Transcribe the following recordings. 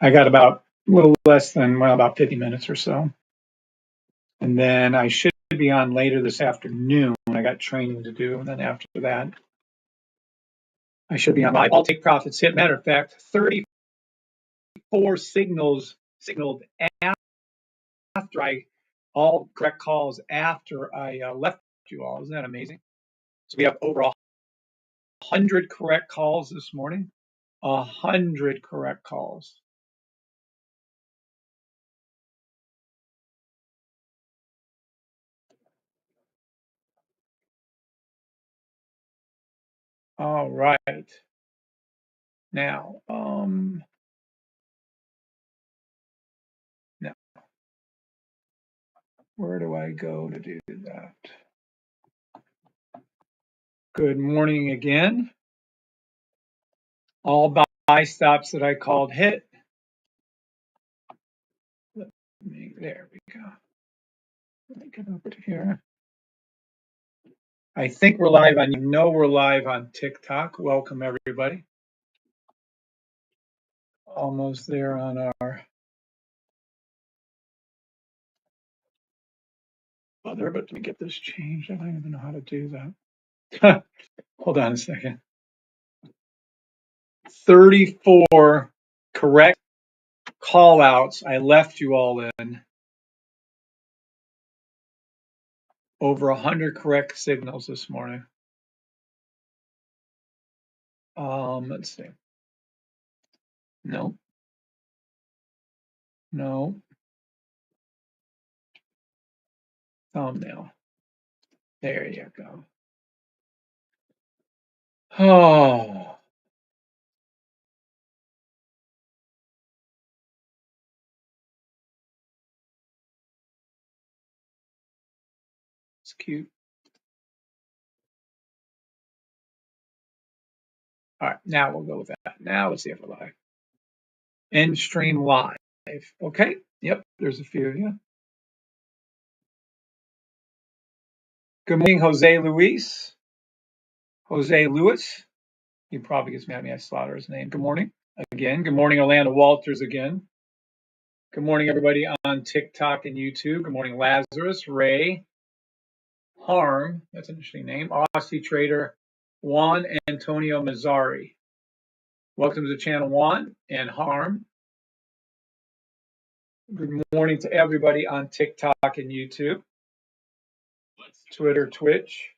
I got about a little less than, well, about 50 minutes or so. And then I should be on later this afternoon. I got training to do. And then after that, I should be on live. I'll take profits hit. Matter of fact, 34 signaled after all correct calls after I left you all. Isn't that amazing? So we have over 100 correct calls this morning. 100 correct calls. All right. Now, now, where do I go to do that? Good morning again. All buy stops that I called hit. There we go. Let me get over to here. I think we're live on, we're live on TikTok. Welcome everybody. Almost there on our other, but let me get this changed. I don't even know how to do that. Hold on a second. 34 correct call outs I left you all in. Over 100 correct signals this morning. Let's see. No. No. Thumbnail. There you go. Oh. It's cute. All right, now we'll go with that. Now let's see if we're live. End stream live. Okay. Yep, there's a few of you. Good morning, Jose Luis. Jose Lewis. He probably gets mad at me. I slaughter his name. Good morning again. Good morning, Orlando Walters again. Good morning, everybody on TikTok and YouTube. Good morning, Lazarus, Ray, Harm. That's an interesting name. Aussie Trader, Juan Antonio Mazzari. Welcome to the channel, Juan and Harm. Good morning to everybody on TikTok and YouTube, Twitter, Twitch,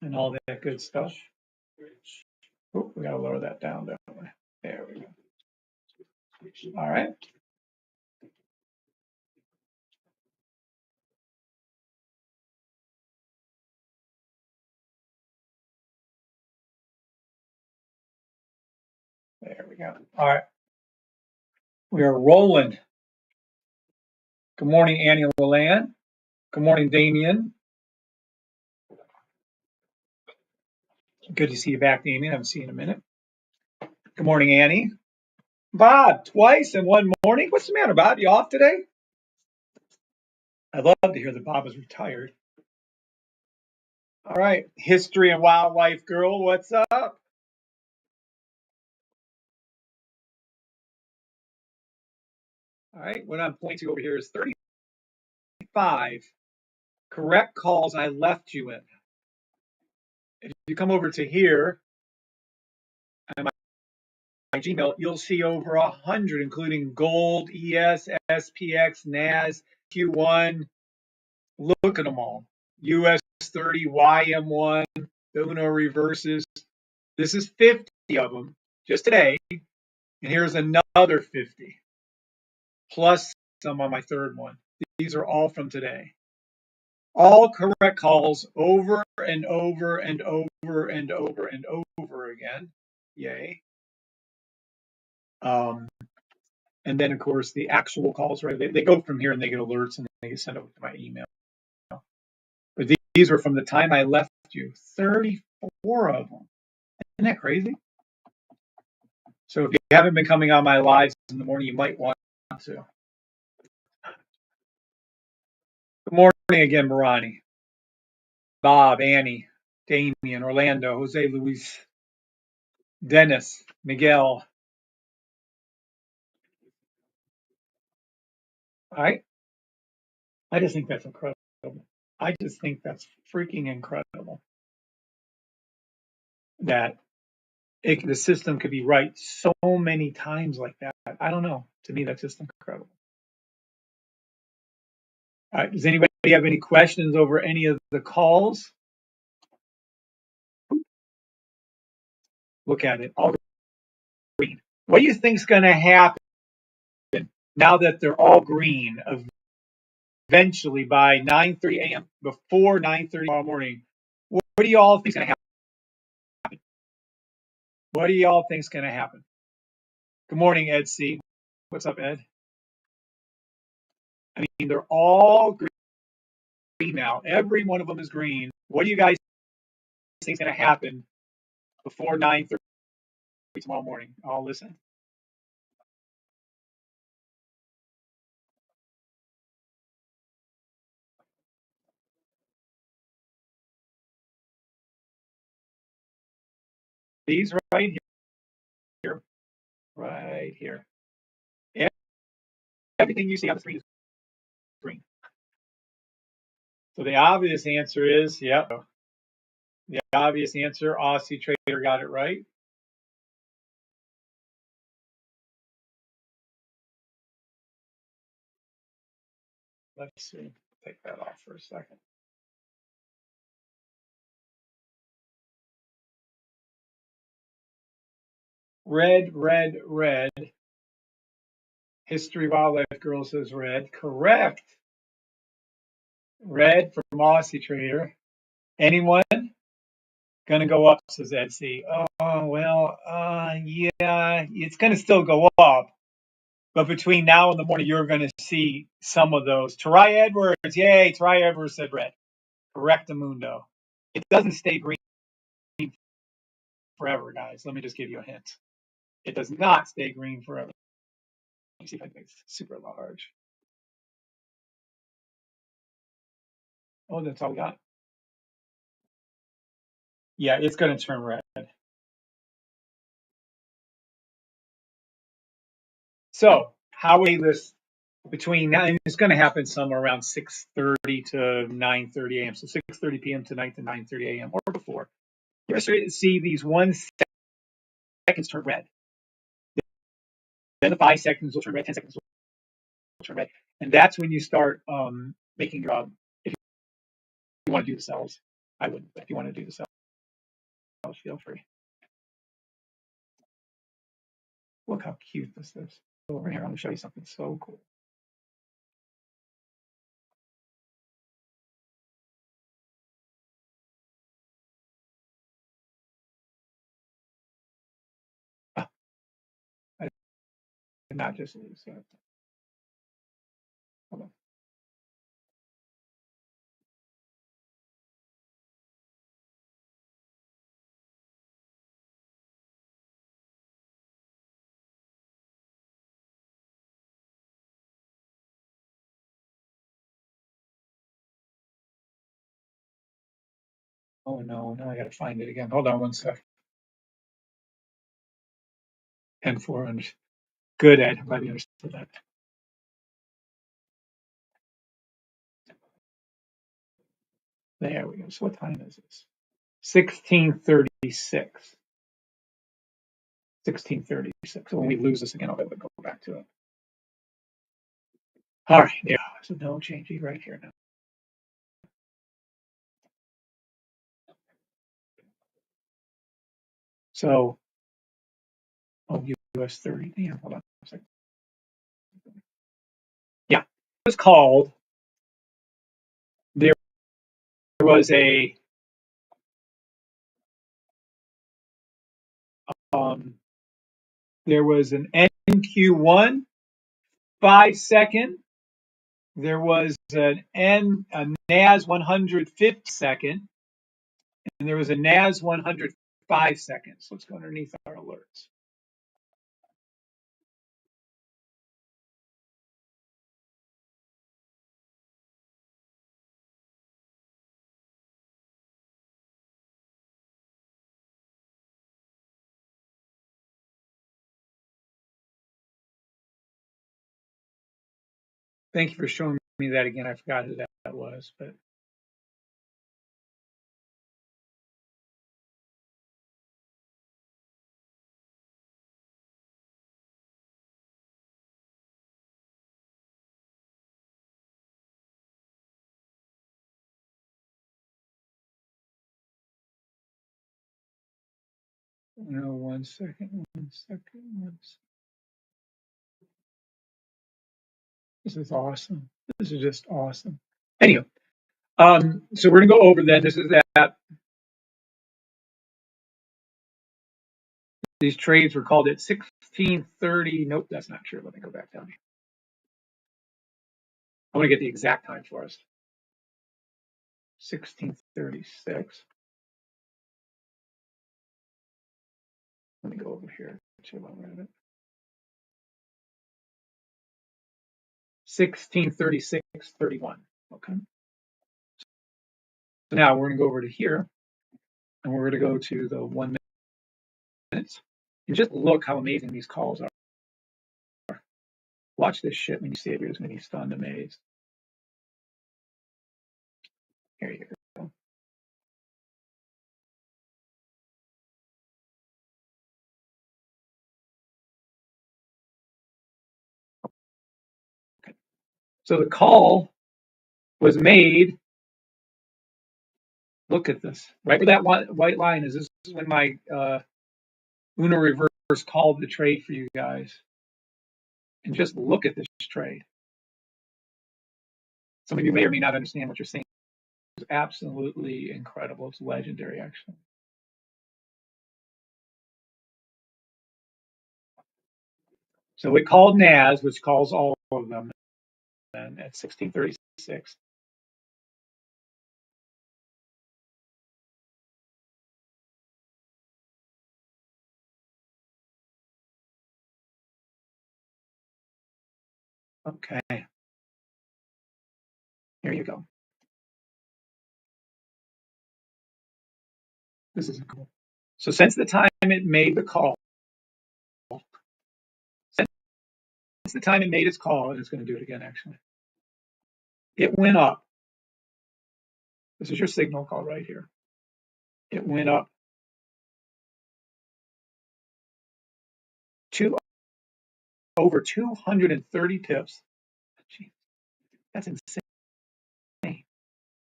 and all that good stuff. Oh, we got to lower that down, don't we? There we go. All right. There we go. All right. We are rolling. Good morning, Annie Leland. Good morning, Damien. Good to see you back, Damien. I haven't seen you in a minute. Good morning, Annie. Bob, twice in one morning. What's the matter, Bob? You off today? I'd love to hear that Bob is retired. All right. History and Wildlife Girl, what's up? All right. What I'm pointing to over here is 35 correct calls I left you in. If you come over to here, and my Gmail, you'll see over 100, including gold, ES, SPX, NAS, Q1. Look at them all. US 30, YM1, the Uno reverses. This is 50 of them just today. And here's another 50, plus some on my third one. These are all from today. All correct calls over and over and over and over and over again. Yay. And then, of course, the actual calls, right? They go from here and they get alerts and they get sent over to my email. But these are from the time I left you, 34 of them. Isn't that crazy? So if you haven't been coming on my lives in the morning, you might want to. Good morning again, Marani, Bob, Annie, Damien, Orlando, Jose Luis, Dennis, Miguel, All right. I just think that's incredible. I just think that's freaking incredible that the system could be right so many times like that. I don't know. To me, that's just incredible. All right. Does anybody have any questions over any of the calls? Look at it. All green. What do you think's going to happen now that they're all green eventually by 9:30 a.m. before 9:30 tomorrow morning? What do you all think's going to happen? What do you all think's going to happen? Good morning, Ed C. What's up, Ed? I mean, they're all green now. Every one of them is green. What do you guys think is going to happen before 9:30 tomorrow morning? I'll listen. These right here, right here. Everything you see on the screen is green. So the obvious answer is, yep. The obvious answer, Aussie Trader got it right. Let's see. Take that off for a second. Red, red, red. History Wildlife Girl says red. Correct. Red from Aussie Trader. Anyone? Gonna go up, says Etsy. Oh, well, yeah, it's gonna still go up. But between now and the morning, you're gonna see some of those. Tarai Edwards, yay, Tarai Edwards said red. Correctamundo. It doesn't stay green forever, guys. Let me just give you a hint. It does not stay green forever. Let me see if I can make it super large. Oh, that's all we got. Yeah, it's going to turn red. So how we this between now, and it's going to happen somewhere around 6:30 to 9:30 a.m. So 6:30 p.m. tonight to 9:30 a.m. or before. You're starting to see these 1 seconds turn red. Then the 5 seconds will turn red, 10 seconds will turn red. And that's when you start making your, if you want to do the cells. I wouldn't, but if you want to do the cells, feel free. Look how cute this is. Over here, I'm going to show you something so cool. Ah, I did not just lose that. Hold on. Oh no, now I got to find it again. Hold on 1 sec. 10,400. Good, Ed. I'm glad you understood that. There we go. So what time is this? 16:36. 16:36. So when we lose this again, I'll be able to go back to it. All right. Yeah. So no changing right here now. So, oh, US 30. Yeah, hold on a second. Yeah. It was called, there was a, there was an NQ1 5-second. There was a NAS 150 second, and there was a NAS 100 5-seconds. Let's go underneath our alerts. Thank you for showing me that again. I forgot who that was, but no, 1 second, 1 second. This is awesome. This is just awesome. Anyway, so we're gonna go over then. This is that these trades were called at 16:30. Nope, that's not true. Let me go back down. I want to get the exact time for us. 16:36. Let me go over here to 16:36:31. Okay. So now we're going to go over to here, and we're going to go to the 1 minutes. And just look how amazing these calls are. Watch this shit when you see it. You're just going to be stunned, amazed. Here you go. Okay. So the call was made. Look at this. Right where that white line is. This is when my Uno reverse called the trade for you guys. And just look at this trade. Some of you may or may not understand what you're saying. It's absolutely incredible. It's legendary, actually. So it called NAS, which calls all of them, and at 16:36. Okay. Here you go. This is cool. So since the time it made the call, since the time it made its call, and it's going to do it again, actually, it went up. This is your signal call right here. It went up to over 230 pips. Jeez, that's insane.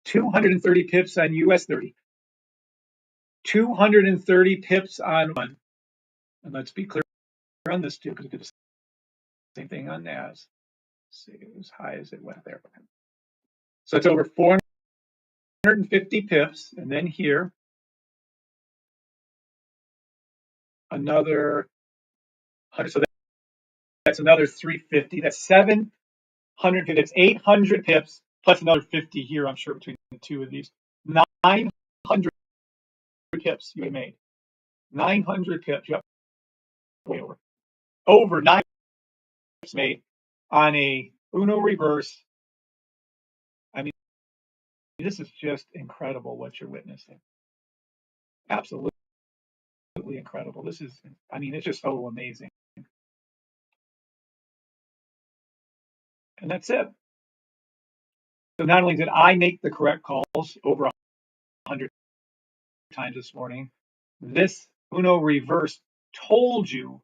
230 pips on US 30. 230 pips on one. And let's be clear on this too, because we did the same thing on NAS. Let's see, as high as it went there. So it's over 450 pips, and then here another 100. So that's another 350. That's 750. That's 800 pips plus another 50 here. I'm sure between the two of these, 900 pips you made. 900 pips. Yep, way over 9 pips made on a Uno reverse. I mean, this is just incredible what you're witnessing. Absolutely incredible. This is, I mean, it's just so amazing. And that's it. So not only did I make the correct calls over 100 times this morning, this Uno reverse told you.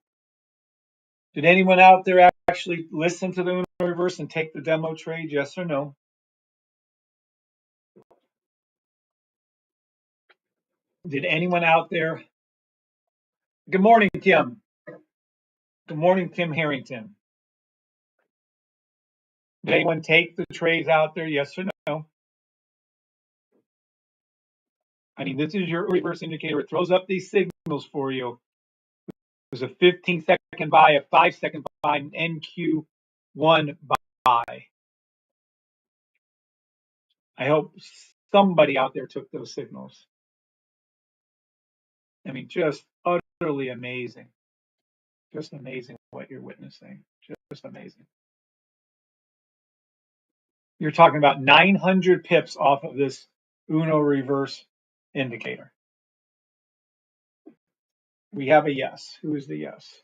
Did anyone out there actually listen to the Uno reverse and take the demo trade? Yes or no? Did anyone out there? Good morning, Kim. Good morning, Kim Harrington. Did anyone take the trades out there? Yes or no? I mean, this is your reverse indicator. It throws up these signals for you. There's a 15-second buy, a 5-second buy, an NQ1 buy. I hope somebody out there took those signals. I mean, just utterly amazing. Just amazing what you're witnessing. Just amazing. You're talking about 900 pips off of this Uno reverse indicator. We have a yes. Who is the yes?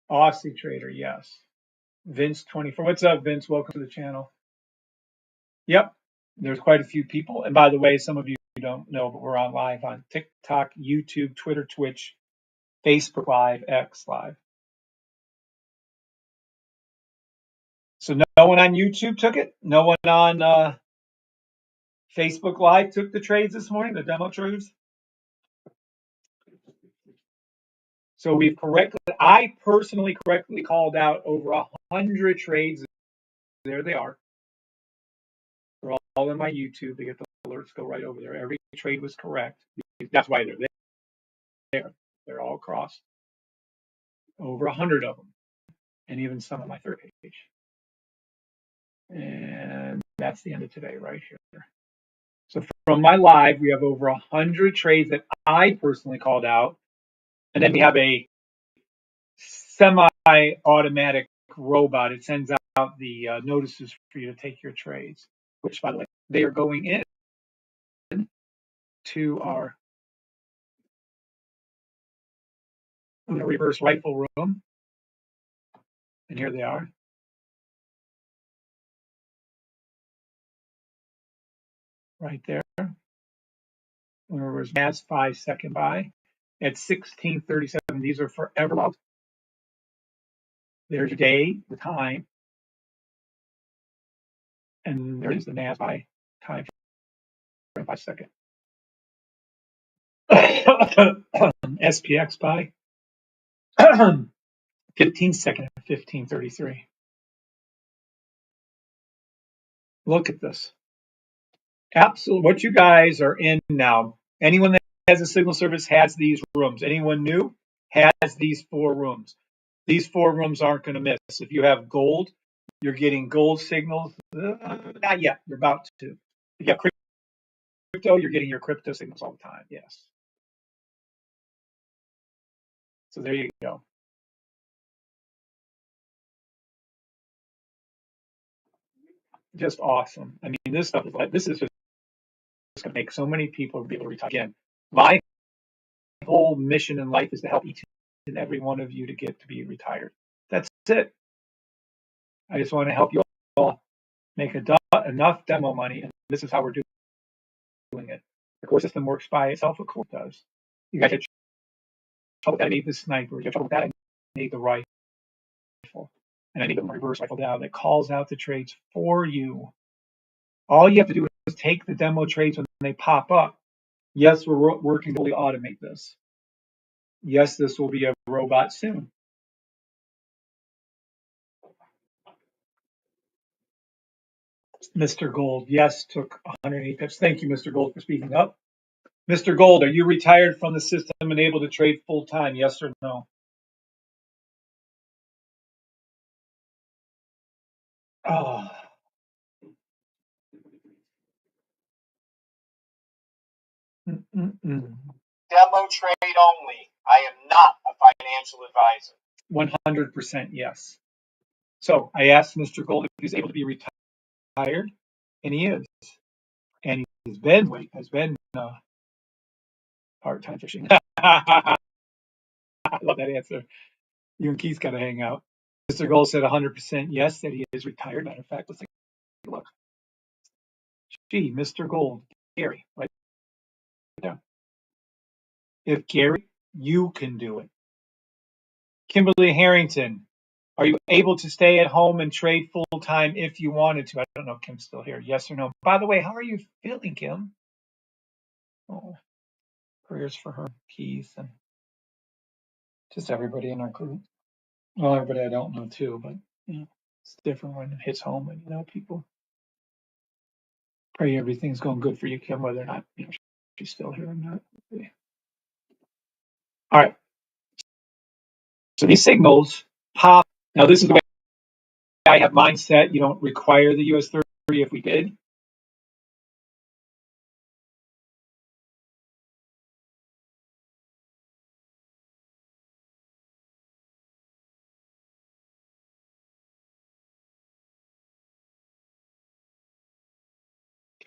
Aussie trader, yes. Vince 24. What's up, Vince? Welcome to the channel. Yep, there's quite a few people. And by the way, some of you don't know, but we're on live on TikTok, YouTube, Twitter, Twitch, Facebook Live, X Live. So no one on YouTube took it? No one on Facebook Live took the trades this morning, the demo trades? So I personally correctly called out over 100 trades. There they are. They're all in my YouTube. They get the alerts, go right over there. Every trade was correct. That's why they're there. They're all crossed. Over 100 of them. And even some on my third page. And that's the end of today right here. So from my live, we have over 100 trades that I personally called out. And then we have a semi-automatic robot. It sends out the notices for you to take your trades, which, by the way, they are going in to our reverse rifle room. And here they are. Right there. Reverse NAS 5-second buy at 16:37. These are forever locked. There's your day, the time, and there is the NAS buy time for 5 seconds. SPX buy 15-second at 15:33. Look at this. Absolutely. What you guys are in now. Anyone that has a signal service has these rooms. Anyone new has these 4 rooms. These 4 rooms aren't going to miss. If you have gold, you're getting gold signals. Not yet. You're about to. If you have crypto, you're getting your crypto signals all the time. Yes. So there you go. Just awesome. I mean, this stuff is like, this is just going to make so many people be able to retire. Again, my whole mission in life is to help each and every one of you to get to be retired. That's it. I just want to help you all make enough demo money, and this is how we're doing it. The core system works by itself, of course it does. You guys had trouble with that, I need the sniper. You have trouble with that, I need the rifle. And I need the reverse rifle now that calls out the trades for you. All you have to do is take the demo trades when they pop up. Yes, we're working to automate this. Yes, this will be a robot soon. Mr. Gold, yes, took 108 pips. Thank you, Mr. Gold, for speaking up. Mr. Gold, are you retired from the system and able to trade full time? Yes or no? Oh. Demo trade only. I am not a financial advisor. 100% yes. So I asked Mr. Gold if he's able to be retired, and he is. And has been part-time fishing. I love that answer. You and Keith got to hang out. Mr. Gold said 100% yes, that he is retired. Matter of fact, let's take a look. Gee, Mr. Gold, Gary, right down. If Gary, you can do it. Kimberly Harrington, are you able to stay at home and trade full time if you wanted to? I don't know if Kim's still here. Yes or no? By the way, how are you feeling, Kim? Oh, prayers for her, Keith, and just everybody in our group. Well, everybody I don't know too, but you know, it's different when it hits home and you know people. Pray everything's going good for you, Kim, whether or not you know she's still here or not. All right. So these signals pop. Now this is the way I have mine set. You don't require the US 30 if we did.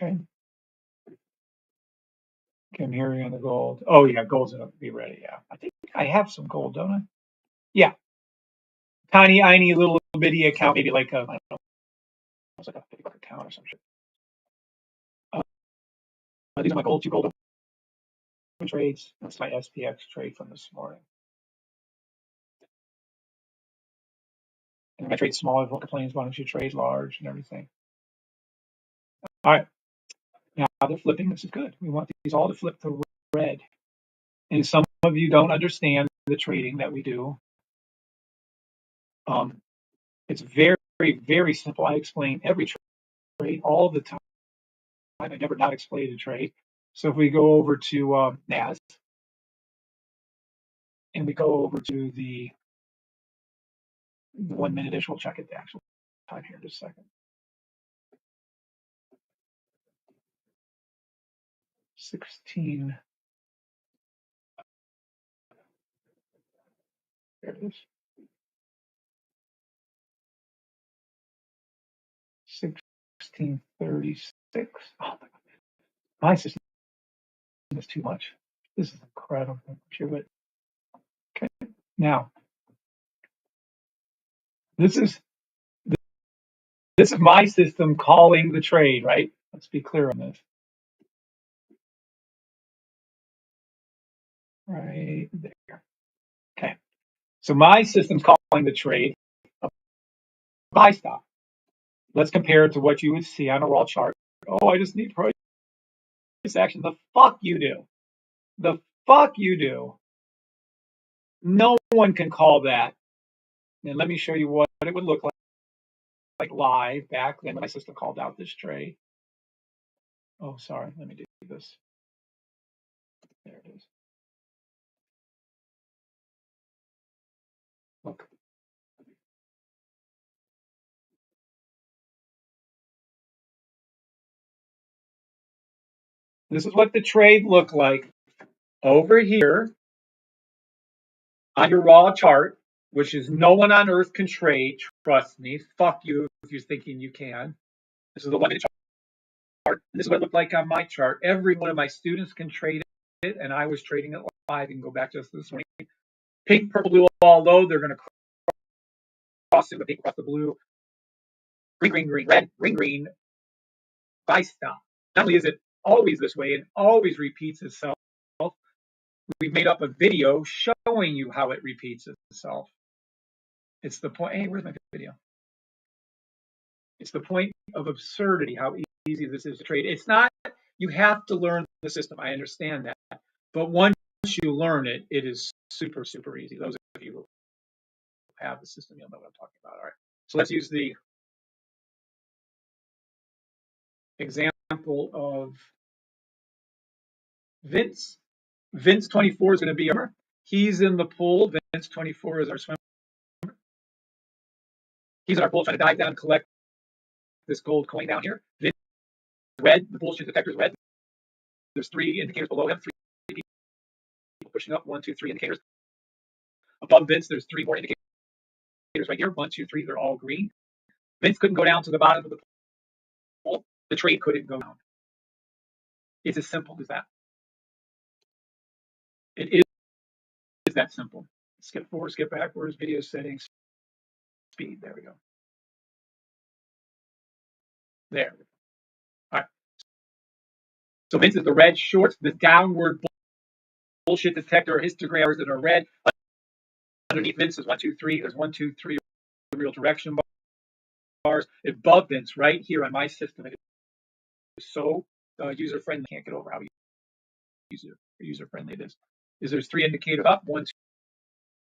Okay. Okay, I'm hearing on the gold. Oh yeah, gold's gonna be ready. Yeah, I think I have some gold, don't I? Yeah. Tiny little bitty account, maybe like a, I don't know, it's like a $50 account or some shit. These are my two gold trades. That's my SPX trade from this morning. And I trade small, everyone complains about it. You trade large and everything. All right. Now they're flipping. This is good. We want these all to flip to red. And some of you don't understand the trading that we do. It's very, very simple. I explain every trade all the time. I never not explain a trade. So if we go over to NAS and we go over to the 1 minute-ish, we'll check it the actual time here in just a second. 16. There it is. 1636. Oh, my system is too much. This is incredible. I'm sure, but okay. Now, this is my system calling the trade, right? Let's be clear on this. Right there. Okay. So my system's calling the trade a buy stop. Let's compare it to what you would see on a raw chart. Oh, I just need price action. The fuck you do. The fuck you do. No one can call that. And let me show you what it would look like live back then when my system called out this trade. Oh, sorry. Let me do this. There it is. Look. This is what the trade looked like over here on your raw chart, which is no one on earth can trade. Trust me. Fuck you if you're thinking you can. This is the 1 minute chart. This is what it looked like on my chart. Every one of my students can trade it, and I was trading it live. You can go back to this morning. Pink, purple, blue, all low. They're going to cross it with pink, across the blue. Green, green, green, red, green, green. Buy stop. Not only is it always this way, it always repeats itself. We've made up a video showing you how it repeats itself. It's the point. Hey, where's my video? It's the point of absurdity how easy this is to trade. It's not, you have to learn the system. I understand that. But once you learn it, it is super, super easy. Those of you who have the system, you'll know what I'm talking about. All right. So let's use the example of Vince. Vince 24 is going to be our, he's in the pool. Vince 24 is our swimmer. He's in our pool trying to dive down and collect this gold coin down here. Vince red, the bullshit detector is red. There's 3 indicators below him, 3 people pushing up, 1, 2, 3 indicators. Above Vince, there's 3 more indicators right here. 1, 2, 3, they're all green. Vince couldn't go down to the bottom of the pool. The trade couldn't go down. It's as simple as that. It is that simple. Skip forward, skip backwards, video settings, speed. There we go. There. All right. So Vince is the red shorts, the downward bullshit detector histograms that are red. Underneath Vince is 1, 2, 3. There's 1, 2, 3 real direction bars. Above Vince, right here on my system, it is so user friendly. Can't get over how user friendly it is. There's 3 indicators up, 1,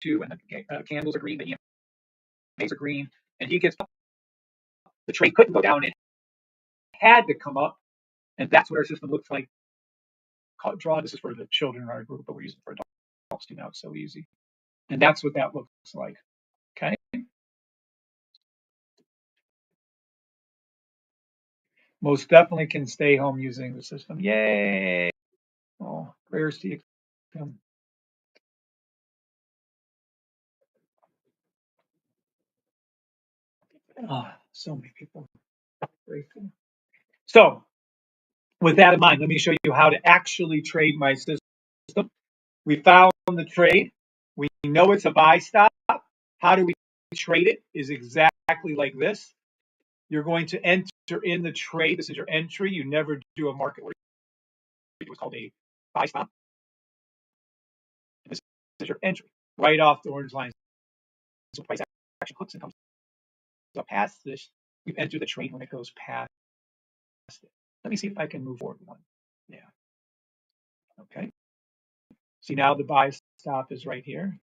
2, and the candles are green, the EMAs are green, and he gets up. The trade couldn't go down, it had to come up, and that's what our system looks like. Draw, this is for the children in our group, but we're using it for adults too now. It's so easy. And that's what that looks like. Okay. Most definitely can stay home using the system. Yay. Oh, prayers to you. Oh, so many people. Grateful. So, with that in mind, let me show you how to actually trade my system. We found the trade. We know it's a buy stop. How do we trade it is exactly exactly like this. You're going to enter in the trade. This is your entry. You never do a market order. It was called a buy stop. This is your entry right off the orange line. So price action hooks and comes up past this. You enter the trade when it goes past it. Let me see if I can move forward one. Yeah. Okay. See, now the buy stop is right here.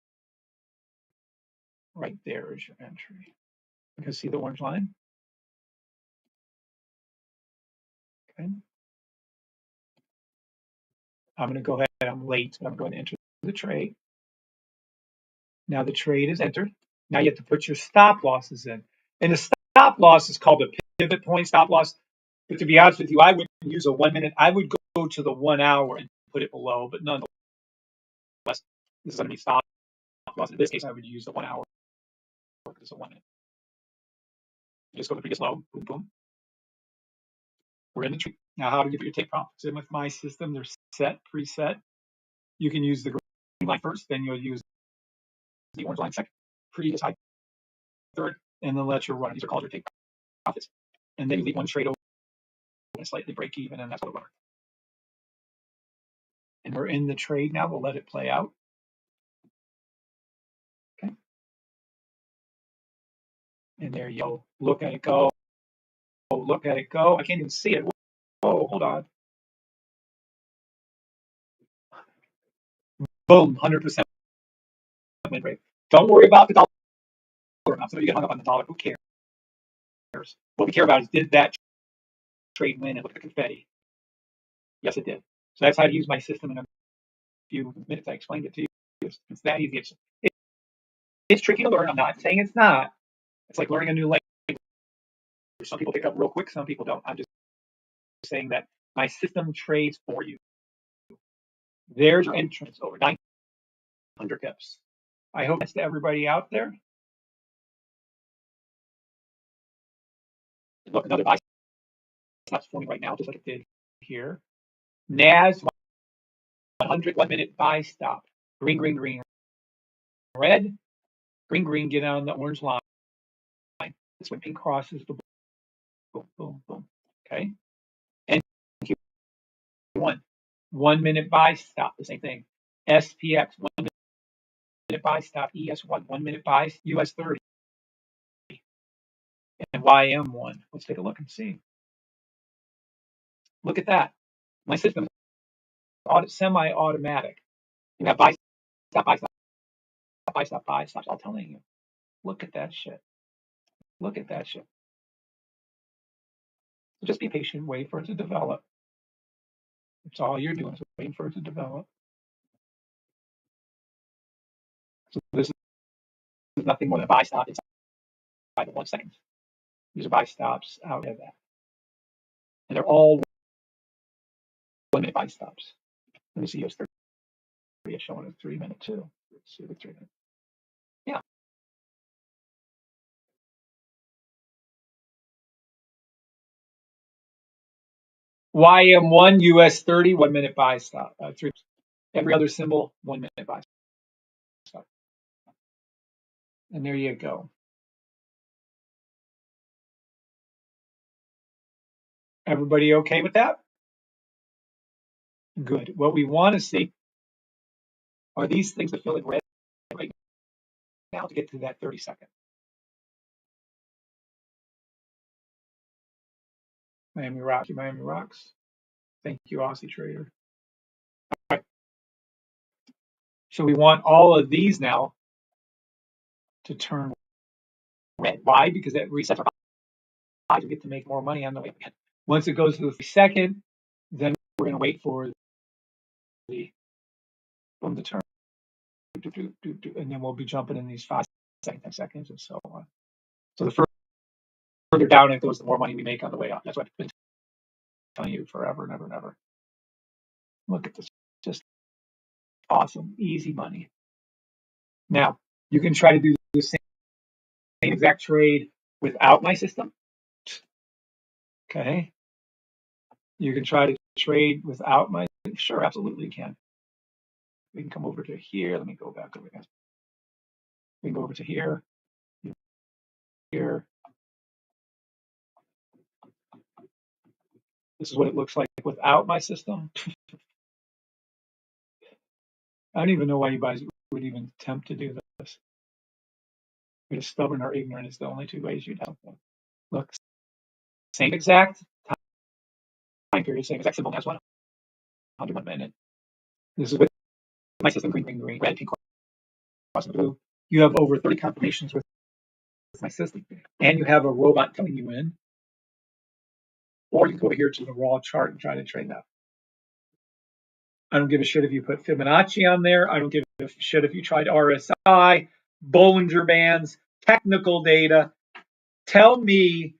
Right there is your entry. You can see the orange line. Okay. I'm going to go ahead. I'm late, but I'm going to enter the trade. Now the trade is entered. Now you have to put your stop losses in. And the stop loss is called a pivot point stop loss. But to be honest with you, I wouldn't use a 1 minute. I would go to the 1 hour and put it below. But nonetheless, this is going to be stop loss. In this case, I would use the 1 hour because it's a 1 minute. Just go to the previous low. Boom, boom. We're in the tree. Now, how to get your take profits in with my system? They're set, preset. You can use the green line first, then you'll use the orange line second, previous high third, and then let your run. These are called your take profits. And then you leave one trade open and slightly break even, and that's what a runner. And we're in the trade now. We'll let it play out. Okay. And there you go. Look at it go. Oh, look at it go. I can't even see it. Oh, hold on. Boom, 100% win rate. Don't worry about the dollar amount. So you get hung up on the dollar. Who cares? What we care about is, did that trade win? And look at the confetti. Yes, it did. So that's how to use my system in a few minutes. I explained it to you. It's that easy. It's tricky to learn. I'm not saying it's not. It's like learning a new language. Some people pick up real quick. Some people don't. I'm just saying that my system trades for you. There's your entrance over 900 pips. I hope that's to everybody out there. Look, another buy stop's forming right now, just like it did here. NAS 100 1 minute buy stop. Green, green, green. Red, green, green. Get on the orange line. This when pink crosses the boom, boom, boom. Okay. And Q1 1 minute buy stop. The same thing. SPX 1 minute buy stop. ES1 1 minute buy. US 30. And YM1. Let's take a look and see. Look at that. My system is semi-automatic. You have buy stop, buy stop, buy stop, buy stop. I'm telling you. Look at that shit. Look at that shit. So just be patient. Wait for it to develop. That's all you're doing is waiting for it to develop. So this is nothing more than a buy stop inside of 1 second. These are buy stops out of that. And they're all 1 minute buy stops. Let me see US 30 is showing a 3 minute too. Let's see the 3 minute. Yeah. YM1 US 30 1 minute buy stop. Every other symbol 1 minute buy stop. And there you go. Everybody okay with that? Good. What we want to see are these things that fill in red right now to get to that 30 second. Miami Rock, Miami Rocks. Thank you, Aussie Trader. All right. So we want all of these now to turn red. Why? Because that resets our buys. We get to make more money on the way again. Once it goes to the second, then we're going to wait for the from the turn, and then we'll be jumping in these 5 seconds, 10 seconds, and so on. So the further down it goes, the more money we make on the way up. That's what I've been telling you forever and ever and ever. Look at this, just awesome, easy money. Now you can try to do the same exact trade without my system. Okay. You can try to trade without my, sure, absolutely can. We can come over to here. Let me go back over here. We can go over to here, here, This is what it looks like without my system. I don't even know why you guys would even attempt to do this. You're stubborn or ignorant is the only two ways you'd have them. Look, same exact time period, same exact symbol as 101 minute. This is with my system, green, green, green, red, pink, cross, blue. You have over 30 confirmations with my system, and you have a robot telling you when. Or you go here to the raw chart and try to trade that. I don't give a shit if you put Fibonacci on there. I don't give a shit if you tried RSI, Bollinger Bands, technical data. Tell me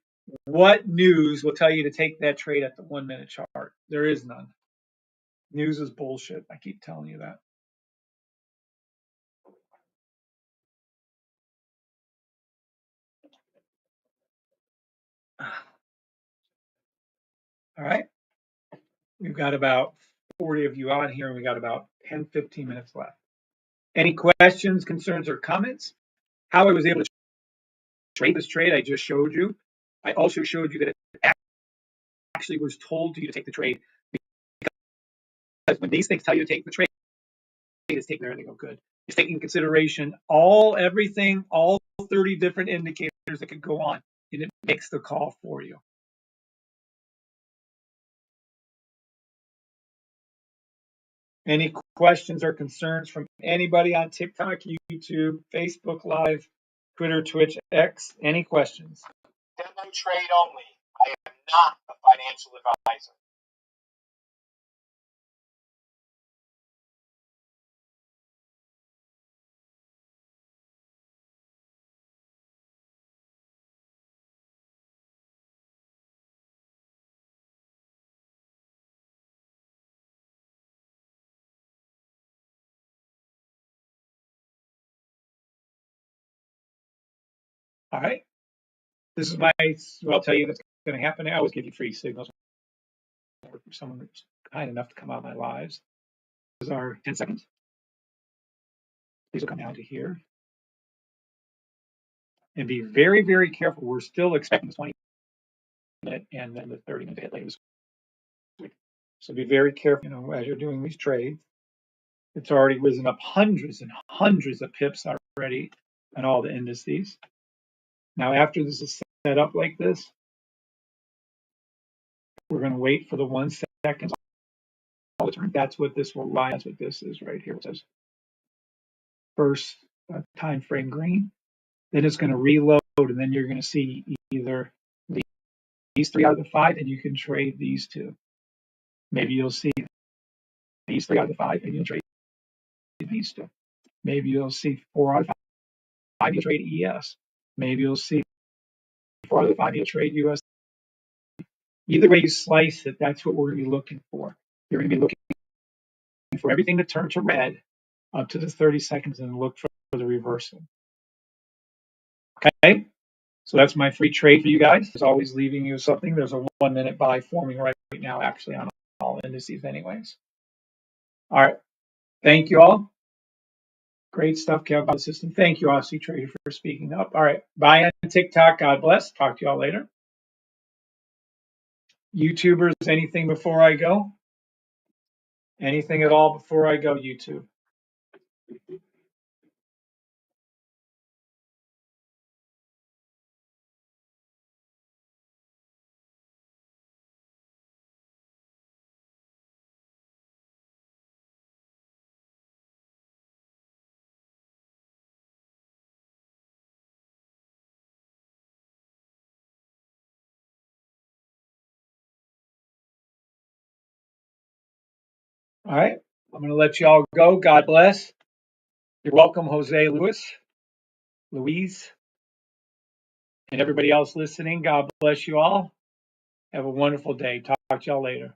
what news will tell you to take that trade at the 1 minute chart. There is none. News is bullshit. I keep telling you that. All right. We've got about 40 of you on here, and we got about 10, 15 minutes left. Any questions, concerns, or comments? How I was able to trade this trade, I just showed you. I also showed you that it actually was told to you to take the trade, because when these things tell you to take the trade, it's taking everything go good. It's taking into consideration everything, all 30 different indicators that could go on, and it makes the call for you. Any questions or concerns from anybody on TikTok, YouTube, Facebook Live, Twitter, Twitch, X? Any questions? Demo trade only. I am not a financial advisor. All right. This is my, well, I'll tell you that's going to happen. I always give you free signals for someone that's kind enough to come out of my lives. This is our 10 seconds. These will come down to here. And be very, very careful. We're still expecting the 20 minute and then the 30 minute hit later this week. So be very careful, as you're doing these trades. It's already risen up hundreds and hundreds of pips already on all the indices. Now, after this is set up like this, we're going to wait for the 1 second. That's what this will lie. That's what this is right here. It says first time frame green. Then it's going to reload, and then you're going to see either these 3 out of the 5, and you can trade these 2. Maybe you'll see these 3 out of the 5, and you'll trade these 2. Maybe you'll see 4 out of 5, you'll trade ES. Maybe you'll see 4 out of the 5, you'll trade US. Either way you slice it, that's what we're going to be looking for. You're going to be looking for everything to turn to red up to the 30 seconds and look for the reversal. Okay, so that's my free trade for you guys. It's always leaving you something. There's a 1 minute buy forming right now, actually, on all indices anyways. All right, thank you all. Great stuff, Kev, about the system. Thank you, Aussie Trader, for speaking up. All right, bye on TikTok. God bless. Talk to you all later. YouTubers, anything before I go? Anything at all before I go, YouTube? All right, I'm going to let you all go. God bless. You're welcome, Jose Louise, and everybody else listening. God bless you all. Have a wonderful day. Talk to y'all later.